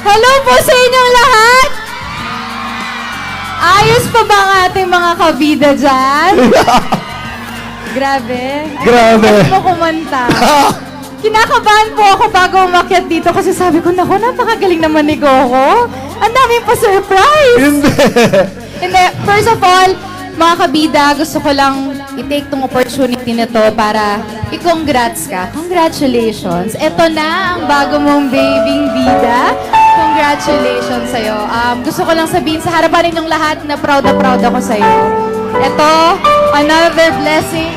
Hello po sa inyong lahat! Ayos pa ba ang ating mga kabida dyan? Grabe. Grabe. Ay, mo kumanta. Kinakabahan po ako bago umakyat dito kasi sabi ko, naku, napakagaling naman ni Coco. Ang daming pa-surprise. Hindi. Hindi, first of all, mga kabida, gusto ko lang i-take tong opportunity na to para i-congrats ka. Congratulations. Ito na ang bago mong babying bida. Congratulations sa'yo. Gusto ko lang sabihin sa harapan ninyong lahat na proud ako sa'yo. Ito, another blessing.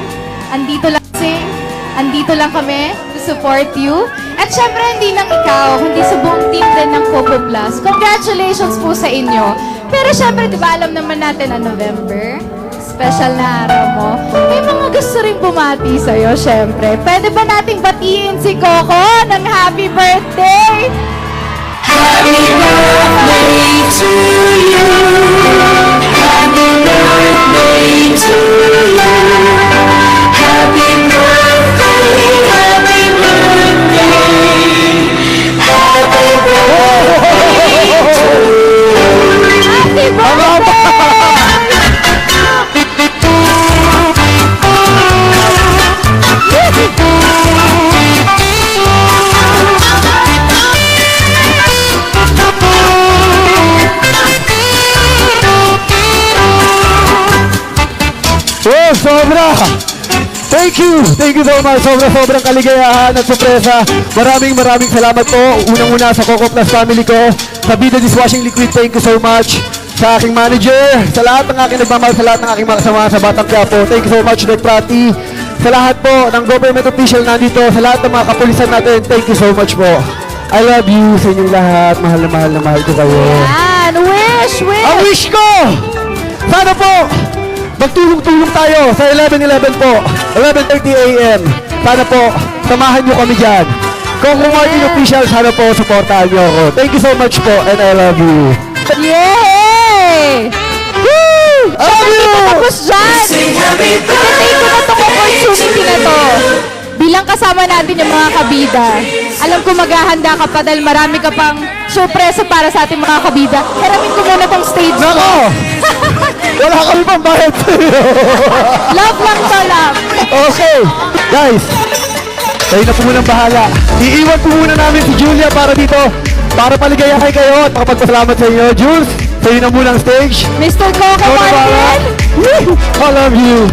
Andito lang kami to support you. At syempre, hindi lang ikaw, kundi sa buong team din ng Coco Plus. Congratulations po sa inyo. Pero syempre, di ba alam naman natin na November? Special na araw mo. May mga gusto rin bumati sa'yo, syempre. Pwede ba nating batiin si Coco ng happy birthday? Happy birthday to you. Happy birthday to you. Happy birthday, happy birthday. Happy birthday to you. Happy birthday! Oh, sobra! Thank you so much. Sobrang kaligayahan at sorpresa. Maraming salamat po. Unang-una sa Coco Plus family ko, sa Bida Dishwashing Liquid, thank you so much. Sa aking manager, sa lahat ng aking nagmamahal, sa lahat ng aking mga kasama sa Batang Quiapo, thank you so much, Direk Prati. Sa lahat po ng government official nandito, sa lahat ng mga kapulisan natin, thank you so much po. I love you sa inyong lahat. Mahal na mahal ko kayo. Yan! Wish! Ang wish ko! Sana po, magtulong-tulong tayo sa 11:11 po, 11:30 a.m. Sana po, samahan nyo kami dyan. Kung Martin official, sana po, supportahan nyo ako. Thank you so much po, and I love you. Yay! Woo! I love you! Tapos dyan! Sing happy Tinatake ko na itong opportunity na to. Bilang kasama natin yung mga kabida, alam ko maghahanda ka pa dahil marami ka pang sorpresa para sa ating mga kabida. Hiramin ko muna tong stage ko. Nako! Wala kami pang bayad sa'yo. Love lang to, love. Okay, guys. Kayo na po munang bahala. Iiwan po muna namin si Julia para dito. Para paligayahin kayo at makapagpasalamat sa inyo. Jules, sa'yo na munang stage. Mr. Coco Ikaw na bahala. Martin! Woo! I love you.